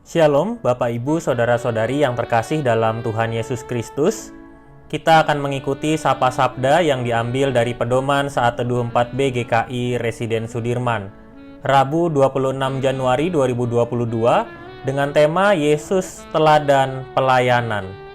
Shalom, Bapak Ibu, Saudara-saudari yang terkasih dalam Tuhan Yesus Kristus. Kita akan mengikuti Sapa Sabda yang diambil dari Pedoman Saat Teduh 4B GKI Residen Sudirman, Rabu 26 Januari 2022, dengan tema Yesus Teladan Pelayanan.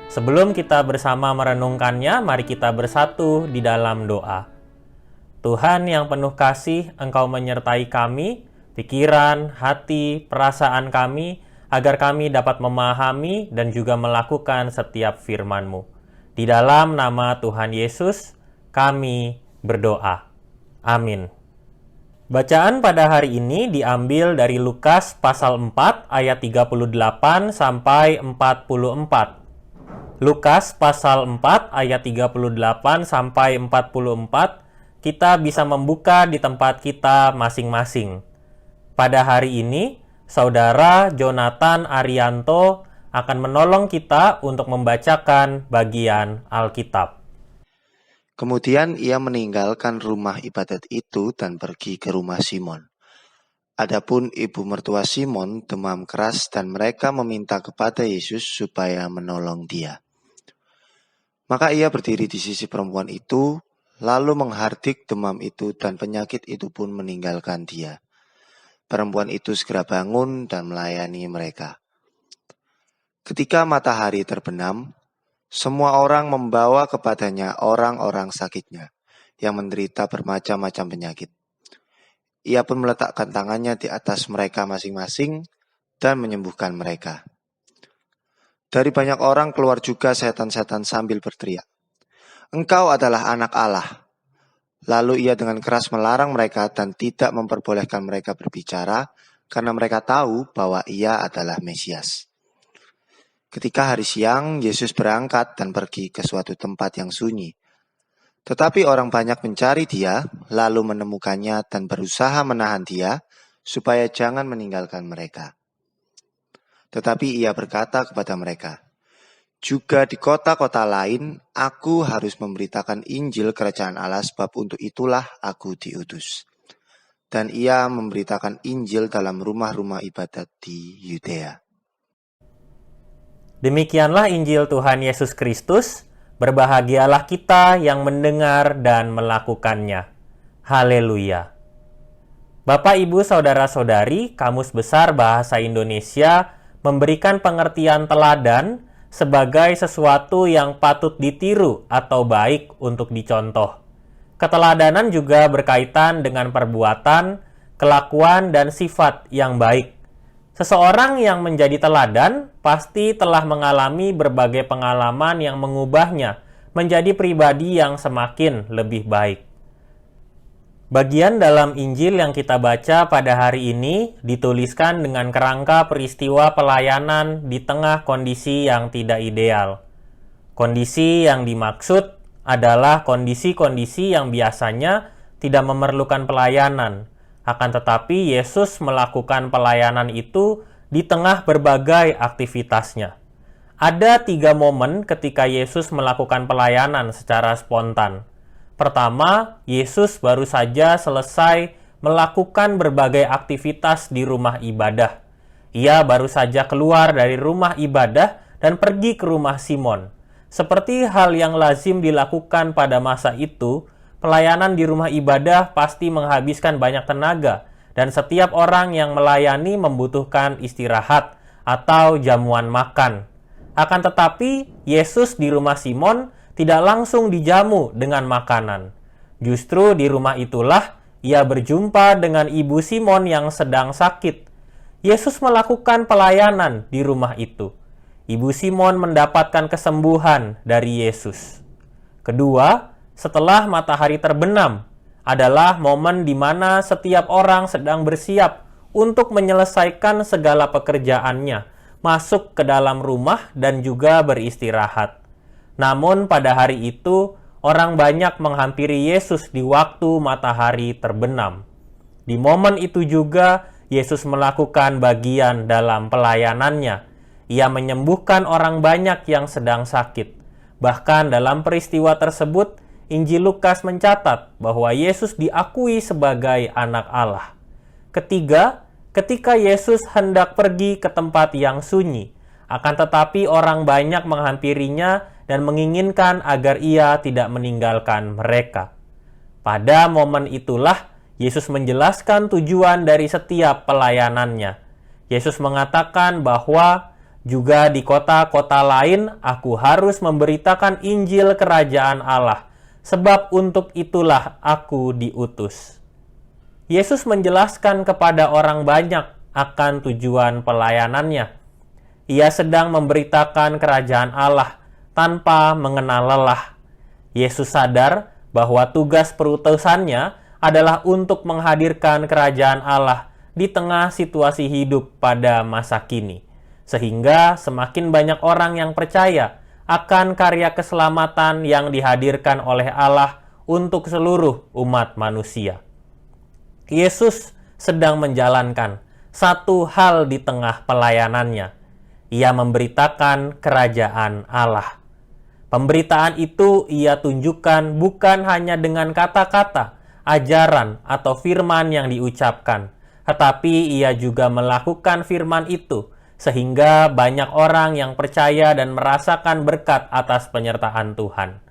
Sebelum kita bersama merenungkannya, mari kita bersatu di dalam doa. Tuhan yang penuh kasih, Engkau menyertai kami, pikiran, hati, perasaan kami, agar kami dapat memahami dan juga melakukan setiap firman-Mu. Di dalam nama Tuhan Yesus, kami berdoa. Amin. Bacaan pada hari ini diambil dari Lukas pasal 4 ayat 38 sampai 44. Lukas pasal 4 ayat 38 sampai 44, kita bisa membuka di tempat kita masing-masing. Pada hari ini, Saudara Jonathan Arianto akan menolong kita untuk membacakan bagian Alkitab. Kemudian ia meninggalkan rumah ibadat itu dan pergi ke rumah Simon. Adapun ibu mertua Simon demam keras dan mereka meminta kepada Yesus supaya menolong dia. Maka ia berdiri di sisi perempuan itu, lalu menghardik demam itu dan penyakit itu pun meninggalkan dia. Perempuan itu segera bangun dan melayani mereka. Ketika matahari terbenam, semua orang membawa kepadanya orang-orang sakitnya, yang menderita bermacam-macam penyakit. Ia pun meletakkan tangannya di atas mereka masing-masing dan menyembuhkan mereka. Dari banyak orang keluar juga setan-setan sambil berteriak, "Engkau adalah anak Allah." Lalu ia dengan keras melarang mereka dan tidak memperbolehkan mereka berbicara, karena mereka tahu bahwa ia adalah Mesias. Ketika hari siang, Yesus berangkat dan pergi ke suatu tempat yang sunyi. Tetapi orang banyak mencari dia, lalu menemukannya dan berusaha menahan dia, supaya jangan meninggalkan mereka. Tetapi ia berkata kepada mereka, "Juga di kota-kota lain, aku harus memberitakan Injil Kerajaan Allah, sebab untuk itulah aku diutus." Dan ia memberitakan Injil dalam rumah-rumah ibadat di Yudea. Demikianlah Injil Tuhan Yesus Kristus. Berbahagialah kita yang mendengar dan melakukannya. Haleluya. Bapak, Ibu, Saudara-saudari, Kamus Besar Bahasa Indonesia memberikan pengertian teladan sebagai sesuatu yang patut ditiru atau baik untuk dicontoh. Keteladanan juga berkaitan dengan perbuatan, kelakuan, dan sifat yang baik. Seseorang yang menjadi teladan pasti telah mengalami berbagai pengalaman yang mengubahnya menjadi pribadi yang semakin lebih baik. Bagian dalam Injil yang kita baca pada hari ini dituliskan dengan kerangka peristiwa pelayanan di tengah kondisi yang tidak ideal. Kondisi yang dimaksud adalah kondisi-kondisi yang biasanya tidak memerlukan pelayanan. Akan tetapi Yesus melakukan pelayanan itu di tengah berbagai aktivitasnya. Ada 3 momen ketika Yesus melakukan pelayanan secara spontan. Pertama, Yesus baru saja selesai melakukan berbagai aktivitas di rumah ibadah. Ia baru saja keluar dari rumah ibadah dan pergi ke rumah Simon. Seperti hal yang lazim dilakukan pada masa itu, pelayanan di rumah ibadah pasti menghabiskan banyak tenaga, dan setiap orang yang melayani membutuhkan istirahat atau jamuan makan. Akan tetapi, Yesus di rumah Simon tidak langsung dijamu dengan makanan. Justru di rumah itulah ia berjumpa dengan ibu Simon yang sedang sakit. Yesus melakukan pelayanan di rumah itu. Ibu Simon mendapatkan kesembuhan dari Yesus. Kedua, setelah matahari terbenam, adalah momen di mana setiap orang sedang bersiap untuk menyelesaikan segala pekerjaannya, masuk ke dalam rumah dan juga beristirahat. Namun pada hari itu, orang banyak menghampiri Yesus di waktu matahari terbenam. Di momen itu juga, Yesus melakukan bagian dalam pelayanannya. Ia menyembuhkan orang banyak yang sedang sakit. Bahkan dalam peristiwa tersebut, Injil Lukas mencatat bahwa Yesus diakui sebagai anak Allah. Ketiga, ketika Yesus hendak pergi ke tempat yang sunyi, akan tetapi orang banyak menghampirinya dan menginginkan agar ia tidak meninggalkan mereka. Pada momen itulah Yesus menjelaskan tujuan dari setiap pelayanannya. Yesus mengatakan bahwa Juga di kota-kota lain aku harus memberitakan Injil Kerajaan Allah, sebab untuk itulah aku diutus. Yesus menjelaskan kepada orang banyak akan tujuan pelayanannya. Ia sedang memberitakan kerajaan Allah tanpa mengenal lelah. Yesus sadar bahwa tugas perutusannya adalah untuk menghadirkan kerajaan Allah di tengah situasi hidup pada masa kini, sehingga semakin banyak orang yang percaya akan karya keselamatan yang dihadirkan oleh Allah untuk seluruh umat manusia. Yesus sedang menjalankan satu hal di tengah pelayanannya. Ia memberitakan kerajaan Allah. Pemberitaan itu ia tunjukkan bukan hanya dengan kata-kata, ajaran, atau firman yang diucapkan, tetapi ia juga melakukan firman itu, sehingga banyak orang yang percaya dan merasakan berkat atas penyertaan Tuhan.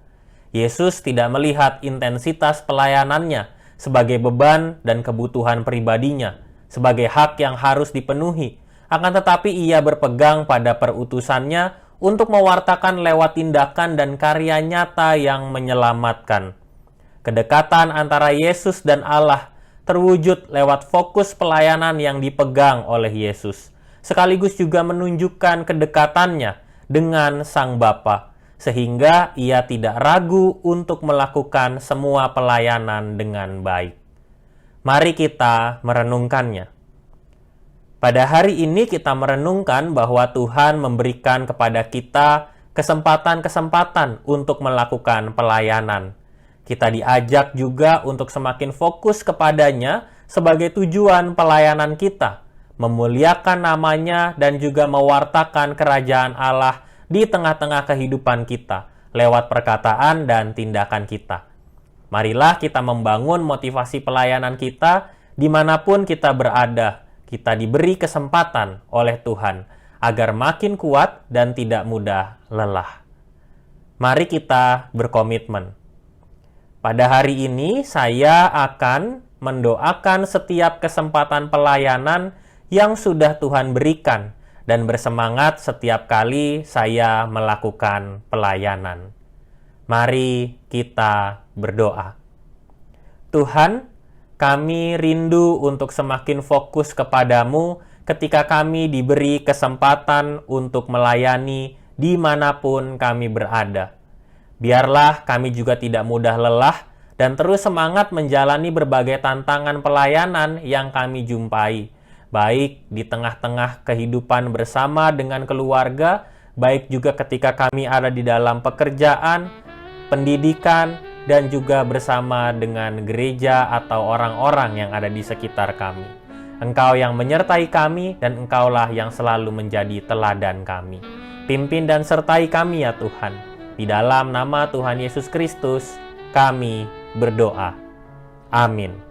Yesus tidak melihat intensitas pelayanannya sebagai beban dan kebutuhan pribadinya, sebagai hak yang harus dipenuhi, akan tetapi ia berpegang pada perutusannya untuk mewartakan lewat tindakan dan karya nyata yang menyelamatkan. Kedekatan antara Yesus dan Allah terwujud lewat fokus pelayanan yang dipegang oleh Yesus, sekaligus juga menunjukkan kedekatannya dengan Sang Bapa, sehingga ia tidak ragu untuk melakukan semua pelayanan dengan baik. Mari kita merenungkannya. Pada hari ini kita merenungkan bahwa Tuhan memberikan kepada kita kesempatan-kesempatan untuk melakukan pelayanan. Kita diajak juga untuk semakin fokus kepadanya sebagai tujuan pelayanan kita, memuliakan namanya dan juga mewartakan kerajaan Allah di tengah-tengah kehidupan kita, lewat perkataan dan tindakan kita. Marilah kita membangun motivasi pelayanan kita dimanapun kita berada. Kita diberi kesempatan oleh Tuhan agar makin kuat dan tidak mudah lelah. Mari kita berkomitmen. Pada hari ini saya akan mendoakan setiap kesempatan pelayanan yang sudah Tuhan berikan dan bersemangat setiap kali saya melakukan pelayanan. Mari kita berdoa. Tuhan, kami rindu untuk semakin fokus kepadamu ketika kami diberi kesempatan untuk melayani dimanapun kami berada. Biarlah kami juga tidak mudah lelah dan terus semangat menjalani berbagai tantangan pelayanan yang kami jumpai, baik di tengah-tengah kehidupan bersama dengan keluarga, baik juga ketika kami ada di dalam pekerjaan, pendidikan, dan juga bersama dengan gereja atau orang-orang yang ada di sekitar kami. Engkau yang menyertai kami dan Engkaulah yang selalu menjadi teladan kami. Pimpin dan sertai kami ya Tuhan. Di dalam nama Tuhan Yesus Kristus, kami berdoa. Amin.